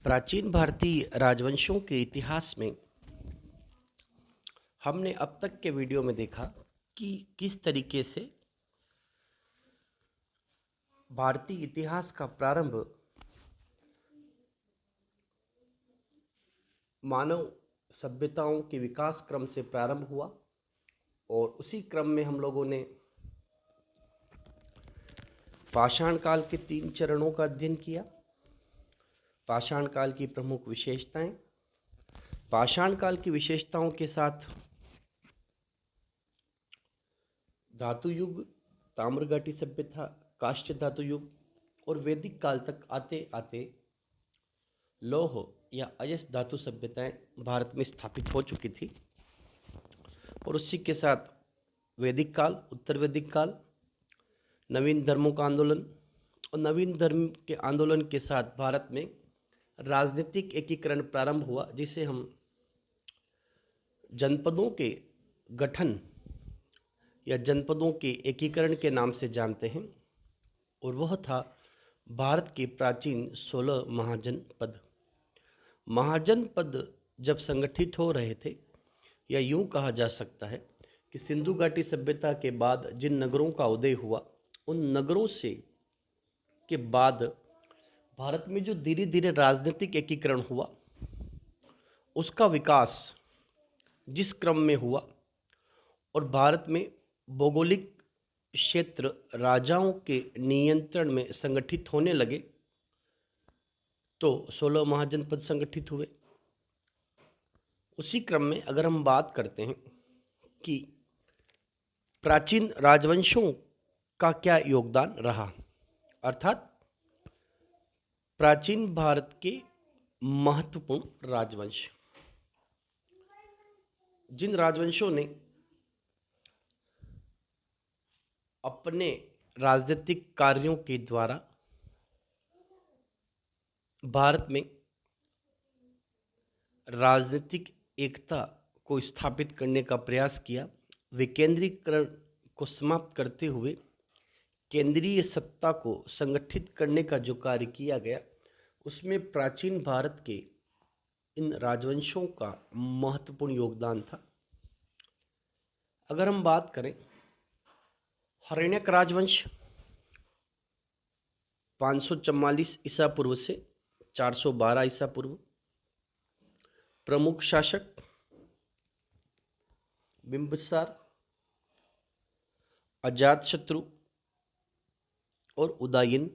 प्राचीन भारतीय राजवंशों के इतिहास में हमने अब तक के वीडियो में देखा कि किस तरीके से भारतीय इतिहास का प्रारंभ मानव सभ्यताओं के विकास क्रम से प्रारंभ हुआ और उसी क्रम में हम लोगों ने पाषाण काल के 3 चरणों का अध्ययन किया। पाषाण काल की प्रमुख विशेषताएं, पाषाण काल की विशेषताओं के साथ धातु युग, ताम्रघाटी सभ्यता, काष्ठ धातु युग और वैदिक काल तक आते आते लौह या अयस्क धातु सभ्यताएं भारत में स्थापित हो चुकी थी। और उसी के साथ वैदिक काल, उत्तर वैदिक काल, नवीन धर्मों का आंदोलन और नवीन धर्म के आंदोलन के साथ भारत में राजनीतिक एकीकरण प्रारंभ हुआ, जिसे हम जनपदों के गठन या जनपदों के एकीकरण के नाम से जानते हैं। और वह था भारत के प्राचीन 16 महाजनपद। महाजनपद जब संगठित हो रहे थे, या यूं कहा जा सकता है कि सिंधु घाटी सभ्यता के बाद जिन नगरों का उदय हुआ, उन नगरों से के बाद भारत में जो धीरे धीरे राजनीतिक एकीकरण हुआ, उसका विकास जिस क्रम में हुआ और भारत में भौगोलिक क्षेत्र राजाओं के नियंत्रण में संगठित होने लगे, तो 16 महाजनपद संगठित हुए। उसी क्रम में अगर हम बात करते हैं कि प्राचीन राजवंशों का क्या योगदान रहा, अर्थात प्राचीन भारत के महत्वपूर्ण राजवंश, जिन राजवंशों ने अपने राजनीतिक कार्यों के द्वारा भारत में राजनीतिक एकता को स्थापित करने का प्रयास किया, विकेंद्रीकरण को समाप्त करते हुए केंद्रीय सत्ता को संगठित करने का जो कार्य किया गया, उसमें प्राचीन भारत के इन राजवंशों का महत्वपूर्ण योगदान था। अगर हम बात करें हर्यक राजवंश 544 ईसा पूर्व से 412 ईसा पूर्व, प्रमुख शासक बिंबिसार, अजातशत्रु और उदयन।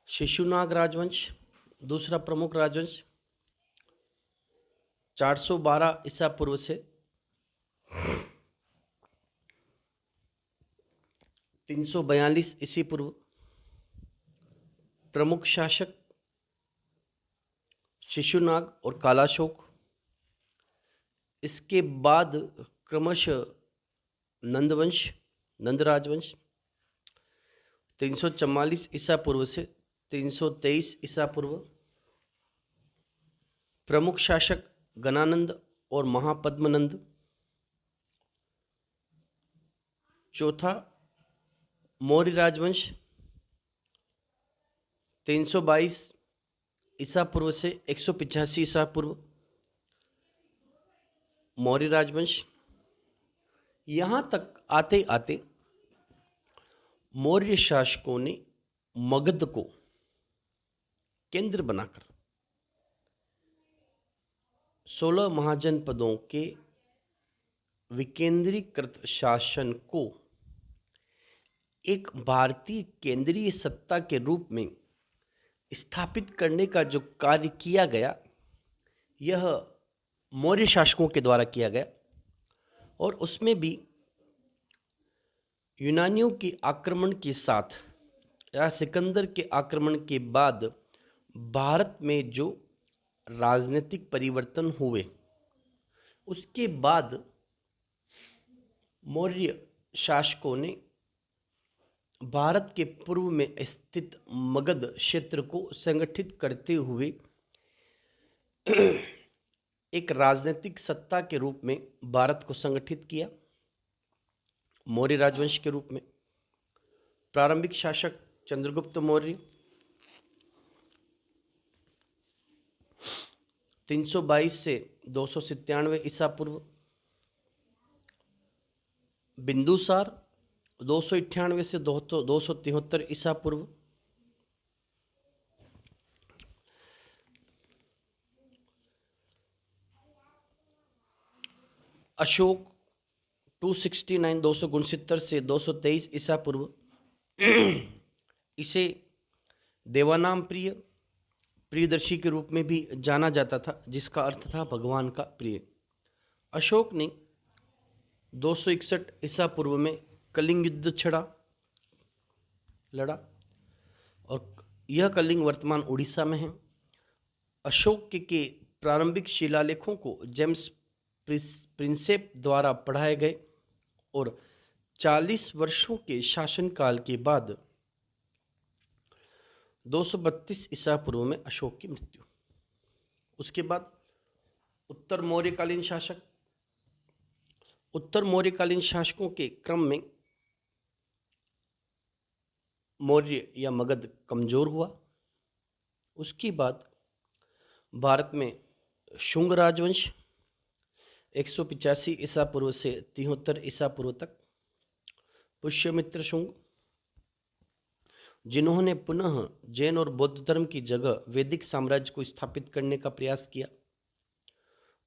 शिशुनाग राजवंश दूसरा प्रमुख राजवंश 412 ईसा पूर्व से 342 ईसा पूर्व, प्रमुख शासक शिशुनाग और कालाशोक। इसके बाद क्रमशः नंदवंश, नंद राजवंश 344 ईसा पूर्व से 323 ईसा पूर्व, प्रमुख शासक गणानंद और महापद्मनंद। चौथा मौर्य राजवंश 322 ईसा पूर्व से 185 ईसा पूर्व, मौर्य राजवंश। यहाँ तक आते आते मौर्य शासकों ने मगध को केंद्र बनाकर 16 महाजनपदों के विकेंद्रीकृत शासन को एक भारतीय केंद्रीय सत्ता के रूप में स्थापित करने का जो कार्य किया गया, यह मौर्य शासकों के द्वारा किया गया। और उसमें भी यूनानियों के आक्रमण के साथ या सिकंदर के आक्रमण के बाद भारत में जो राजनीतिक परिवर्तन हुए, उसके बाद मौर्य शासकों ने भारत के पूर्व में स्थित मगध क्षेत्र को संगठित करते हुए एक राजनीतिक सत्ता के रूप में भारत को संगठित किया, मौर्य राजवंश के रूप में। प्रारंभिक शासक चंद्रगुप्त मौर्य 322 से 297 ईसा पूर्व, बिंदुसार 298 से 273 ईसा पूर्व, अशोक 269 269 से 223 ईसा पूर्व। इसे देवानाम प्रियदर्शी के रूप में भी जाना जाता था, जिसका अर्थ था भगवान का प्रिय। अशोक ने 261 ईसा पूर्व में कलिंग युद्ध लड़ा और यह कलिंग वर्तमान उड़ीसा में है। अशोक के प्रारंभिक शिलालेखों को जेम्स प्रिंसेप द्वारा पढ़ाए गए और 40 वर्षों के शासनकाल के बाद 232 ईसा पूर्व में अशोक की मृत्यु। उसके बाद उत्तर मौर्यकालीन शासकों के क्रम में मौर्य या मगध कमजोर हुआ। उसके बाद भारत में शुंग राजवंश 185 ईसा पूर्व से 73 ईसा पूर्व तक, पुष्यमित्र शुंग, जिन्होंने पुनः जैन और बौद्ध धर्म की जगह वैदिक साम्राज्य को स्थापित करने का प्रयास किया।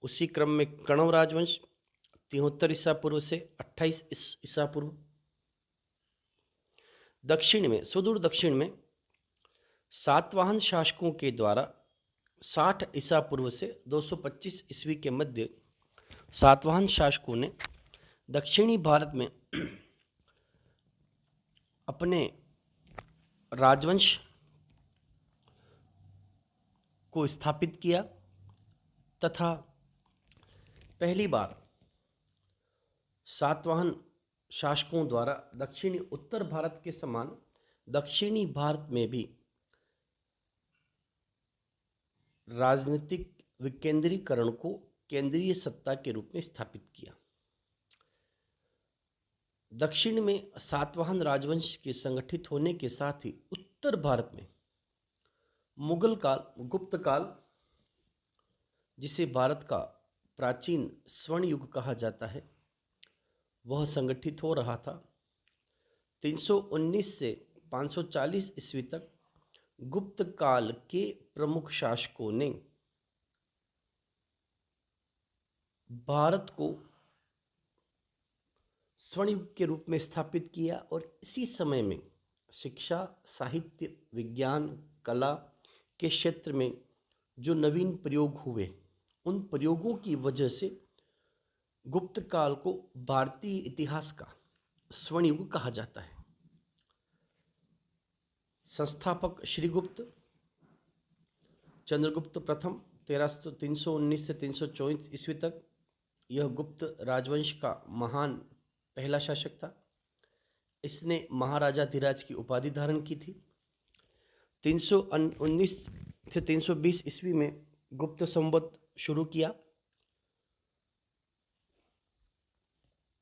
उसी क्रम में कण्व राजवंश 73 ईसा पूर्व से 28 ईसा पूर्व। सुदूर दक्षिण में सातवाहन शासकों के द्वारा 60 ईसा पूर्व से 225 ईस्वी के मध्य सातवाहन शासकों ने दक्षिणी भारत में अपने राजवंश को स्थापित किया तथा पहली बार सातवाहन शासकों द्वारा दक्षिणी उत्तर भारत के समान दक्षिणी भारत में भी राजनीतिक विकेंद्रीकरण को केंद्रीय सत्ता के रूप में स्थापित किया। दक्षिण में सातवाहन राजवंश के संगठित होने के साथ ही उत्तर भारत में मुगल काल, गुप्त काल, जिसे भारत का प्राचीन स्वर्ण युग कहा जाता है, वह संगठित हो रहा था। 319 से 540 ईस्वी तक गुप्त काल के प्रमुख शासकों ने भारत को स्वर्ण युग के रूप में स्थापित किया और इसी समय में शिक्षा, साहित्य, विज्ञान, कला के क्षेत्र में जो नवीन प्रयोग हुए, उन प्रयोगों की वजह से गुप्त काल को भारतीय इतिहास का स्वर्ण युग कहा जाता है। संस्थापक श्रीगुप्त चंद्रगुप्त प्रथम 319 से 324 ईस्वी तक यह गुप्त राजवंश का महान पहला शासक था। इसने महाराजाधिराज की उपाधि धारण की थी। 319 से 320 ईस्वी में गुप्त संवत शुरू किया।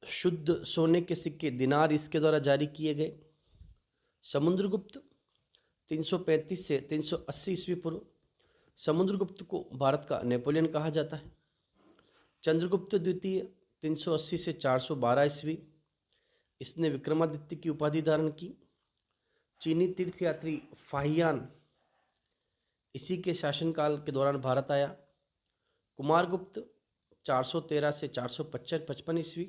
शुद्ध सोने के सिक्के दिनार इसके द्वारा जारी किए गए। समुद्रगुप्त 335 से 380 ईस्वी पूर्व, समुद्रगुप्त को भारत का नेपोलियन कहा जाता है। चंद्रगुप्त द्वितीय 380 से 412 ईस्वी, इसने विक्रमादित्य की उपाधि धारण की। चीनी तीर्थयात्री फाहियान इसी के शासनकाल के दौरान भारत आया। कुमारगुप्त 413 से 455 ईस्वी,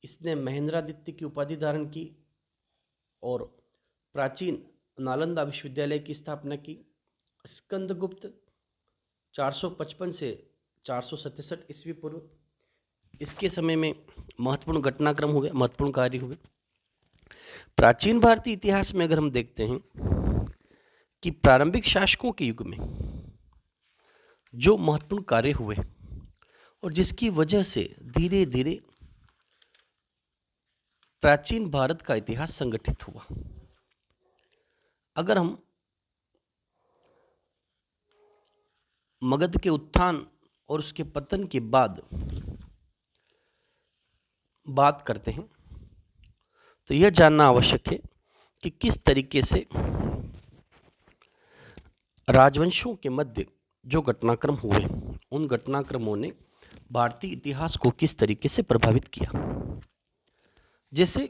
इसने महेंद्रादित्य की उपाधि धारण की और प्राचीन नालंदा विश्वविद्यालय की स्थापना की। स्कंदगुप्त 455 से 467 ईस्वी पूर्व, इसके समय में महत्वपूर्ण घटनाक्रम हुए, महत्वपूर्ण कार्य हुए। प्राचीन भारतीय इतिहास में अगर हम देखते हैं कि प्रारंभिक शासकों के युग में जो महत्वपूर्ण कार्य हुए और जिसकी वजह से धीरे धीरे प्राचीन भारत का इतिहास संगठित हुआ। अगर हम मगध के उत्थान और उसके पतन के बाद बात करते हैं तो यह जानना आवश्यक है कि किस तरीके से राजवंशों के मध्य जो घटनाक्रम हुए, उन घटनाक्रमों ने भारतीय इतिहास को किस तरीके से प्रभावित किया। जैसे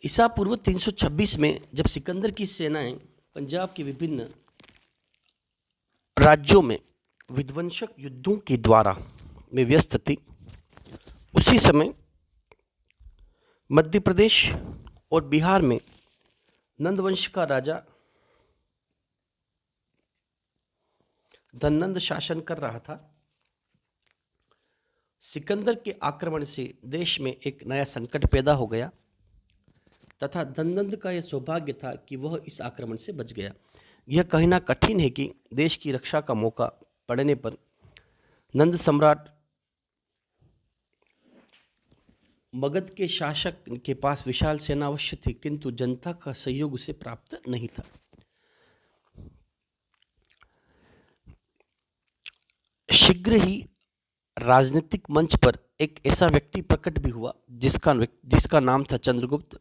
ईसा पूर्व 326 में जब सिकंदर की सेनाएं पंजाब के विभिन्न राज्यों में विध्वंसक युद्धों के द्वारा में व्यस्त थी, उसी समय मध्य प्रदेश और बिहार में नंदवंश का राजा धननंद शासन कर रहा था। सिकंदर के आक्रमण से देश में एक नया संकट पैदा हो गया तथा धननंद का यह सौभाग्य था कि वह इस आक्रमण से बच गया। यह कहना कठिन है कि देश की रक्षा का मौका पड़ने पर नंद सम्राट मगध के शासक के पास विशाल सेना अवश्य थी, किंतु जनता का सहयोग उसे प्राप्त नहीं था। शीघ्र ही राजनीतिक मंच पर एक ऐसा व्यक्ति प्रकट भी हुआ जिसका नाम था चंद्रगुप्त।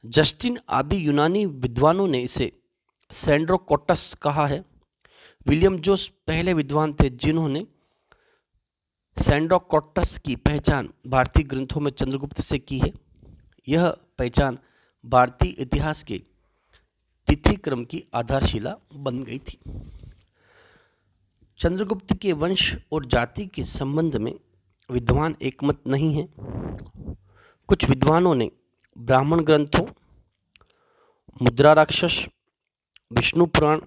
जस्टिन आदि यूनानी विद्वानों ने इसे सैंड्रोकोटस कहा है। विलियम जोस पहले विद्वान थे जिन्होंने सैंड्रोकोटस की पहचान भारतीय ग्रंथों में चंद्रगुप्त से की है। यह पहचान भारतीय इतिहास के तिथि क्रम की आधारशिला बन गई थी। चंद्रगुप्त के वंश और जाति के संबंध में विद्वान एकमत नहीं हैं। कुछ विद्वानों ने ब्राह्मण ग्रंथों, मुद्रा राक्षस, विष्णु पुराण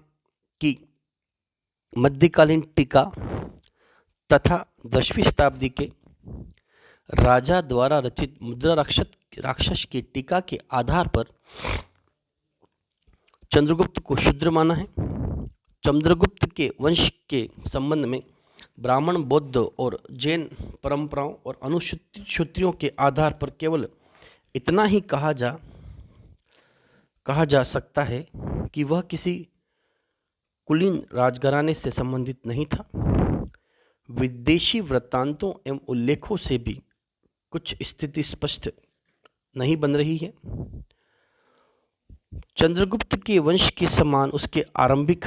की मध्यकालीन टीका तथा 10वीं शताब्दी के राजा द्वारा रचित मुद्रा राक्षस की टीका के आधार पर चंद्रगुप्त को शूद्र माना है। चंद्रगुप्त के वंश के संबंध में ब्राह्मण, बौद्ध और जैन परंपराओं और अनुसूत्रियों के आधार पर केवल इतना ही कहा जा सकता है कि वह किसी कुलीन राजघराने से संबंधित नहीं था। विदेशी वृत्तांतों एवं उल्लेखों से भी कुछ स्थिति स्पष्ट नहीं बन रही है। चंद्रगुप्त के वंश के समान उसके आरंभिक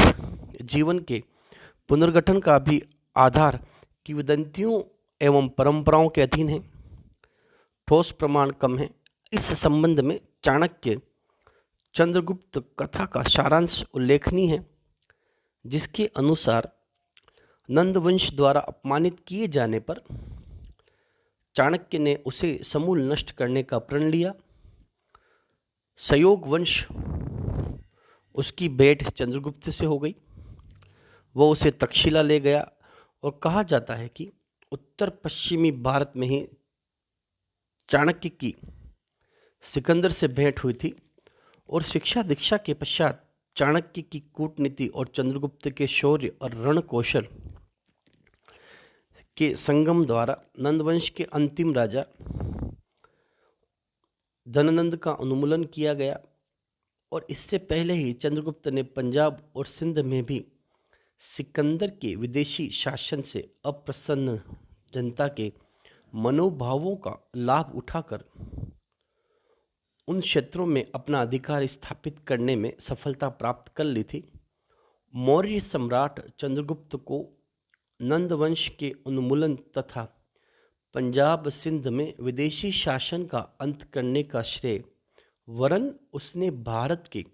जीवन के पुनर्गठन का भी आधार किंवदंतियों एवं परंपराओं के अधीन है। ठोस प्रमाण कम है। इस संबंध में चाणक्य चंद्रगुप्त कथा का सारांश उल्लेखनीय है, जिसके अनुसार नंदवंश द्वारा अपमानित किए जाने पर चाणक्य ने उसे समूल नष्ट करने का प्रण लिया। सयोग वंश उसकी भेंट चंद्रगुप्त से हो गई। वह उसे तक्षशिला ले गया और कहा जाता है कि उत्तर पश्चिमी भारत में ही चाणक्य की सिकंदर से भेंट हुई थी और शिक्षा दीक्षा के पश्चात चाणक्य की कूटनीति और चंद्रगुप्त के शौर्य और रण कौशल के संगम द्वारा नंदवंश के अंतिम राजा धननंद का उन्मूलन किया गया। और इससे पहले ही चंद्रगुप्त ने पंजाब और सिंध में भी सिकंदर के विदेशी शासन से अप्रसन्न जनता के मनोभावों का लाभ उठाकर उन क्षेत्रों में अपना अधिकार स्थापित करने में सफलता प्राप्त कर ली थी। मौर्य सम्राट चंद्रगुप्त को नंदवंश के उन्मूलन तथा पंजाब सिंध में विदेशी शासन का अंत करने का श्रेय वरन उसने भारत के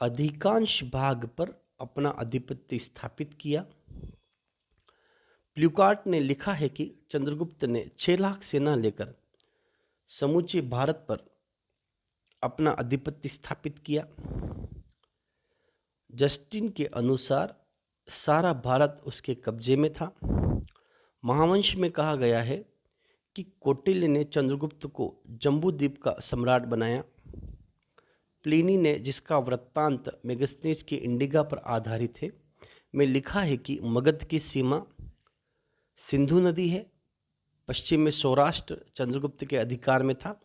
अधिकांश भाग पर अपना आधिपत्य स्थापित किया। प्लूटार्क ने लिखा है कि चंद्रगुप्त ने 6 लाख सेना लेकर समूचे भारत पर अपना आधिपत्य स्थापित किया। जस्टिन के अनुसार सारा भारत उसके कब्जे में था। महावंश में कहा गया है कि कौटिल्य ने चंद्रगुप्त को जम्बूद्वीप का सम्राट बनाया। प्लिनी ने, जिसका वृत्तांत मेगस्थनीज की इंडिगा पर आधारित है, में लिखा है कि मगध की सीमा सिंधु नदी है। पश्चिम में सौराष्ट्र चंद्रगुप्त के अधिकार में था।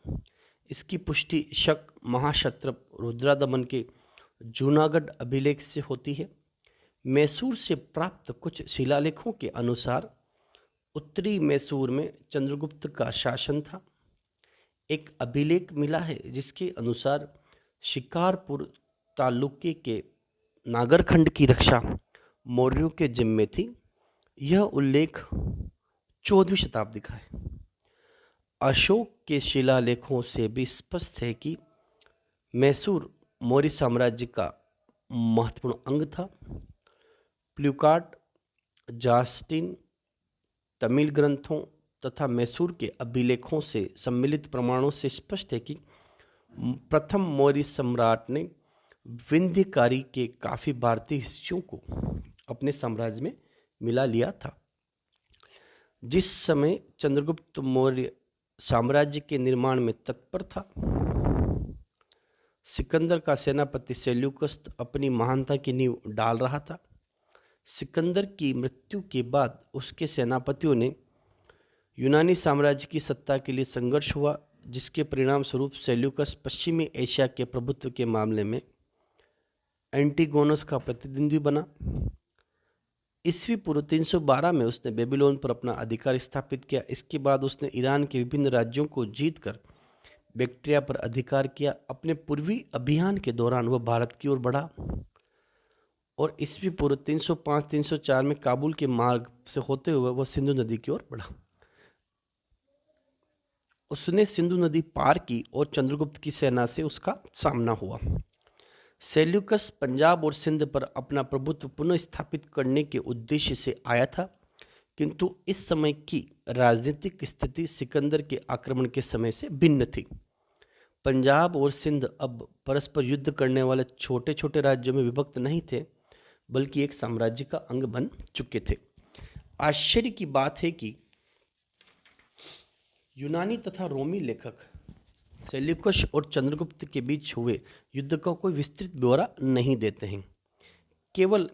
इसकी पुष्टि शक महाक्षत्रप रुद्रादमन के जूनागढ़ अभिलेख से होती है। मैसूर से प्राप्त कुछ शिलालेखों के अनुसार उत्तरी मैसूर में चंद्रगुप्त का शासन था। एक अभिलेख मिला है जिसके अनुसार शिकारपुर तालुके के नागरखंड की रक्षा मौर्यों के जिम्मे थी। यह उल्लेख 14वीं शताब्दी का है। अशोक के शिलालेखों से भी स्पष्ट है कि मैसूर मौर्य साम्राज्य का महत्वपूर्ण अंग था। प्लूकार्ट, जास्टिन, तमिल ग्रंथों तथा मैसूर के अभिलेखों से सम्मिलित प्रमाणों से स्पष्ट है कि प्रथम मौर्य सम्राट ने विंध्यकारी के काफ़ी भारतीय हिस्सों को अपने साम्राज्य में मिला लिया था। जिस समय चंद्रगुप्त मौर्य साम्राज्य के निर्माण में तत्पर था, सिकंदर का सेनापति सेल्यूकस अपनी महानता की नींव डाल रहा था। सिकंदर की मृत्यु के बाद उसके सेनापतियों ने यूनानी साम्राज्य की सत्ता के लिए संघर्ष हुआ, जिसके परिणाम स्वरूप सेल्यूकस पश्चिमी एशिया के प्रभुत्व के मामले में एंटीगोनस का प्रतिद्वंदी बना। ईस्वी पूर्व 312 में उसने बेबीलोन पर अपना अधिकार स्थापित किया। इसके बाद उसने ईरान के विभिन्न राज्यों को जीतकर बैक्ट्रिया पर अधिकार किया। अपने पूर्वी अभियान के दौरान वह भारत की ओर बढ़ा और ईस्वी पूर्व 305-304 में काबुल के मार्ग से होते हुए वह सिंधु नदी की ओर बढ़ा। उसने सिंधु नदी पार की और चंद्रगुप्त की सेना से उसका सामना हुआ। सेल्यूकस पंजाब और सिंध पर अपना प्रभुत्व पुनः स्थापित करने के उद्देश्य से आया था, किंतु इस समय की राजनीतिक स्थिति सिकंदर के आक्रमण के समय से भिन्न थी। पंजाब और सिंध अब परस्पर युद्ध करने वाले छोटे छोटे राज्यों में विभक्त नहीं थे, बल्कि एक साम्राज्य का अंग बन चुके थे। आश्चर्य की बात है कि यूनानी तथा रोमी लेखक सेल्यूकस और चंद्रगुप्त के बीच हुए युद्ध का कोई विस्तृत ब्यौरा नहीं देते हैं। केवल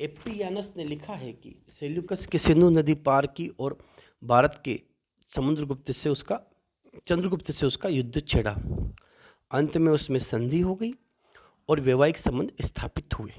एप्पियानस ने लिखा है कि सेल्यूकस के सिंधु नदी पार की और भारत के चंद्रगुप्त से उसका युद्ध छिड़ा। अंत में उसमें संधि हो गई और वैवाहिक संबंध स्थापित हुए।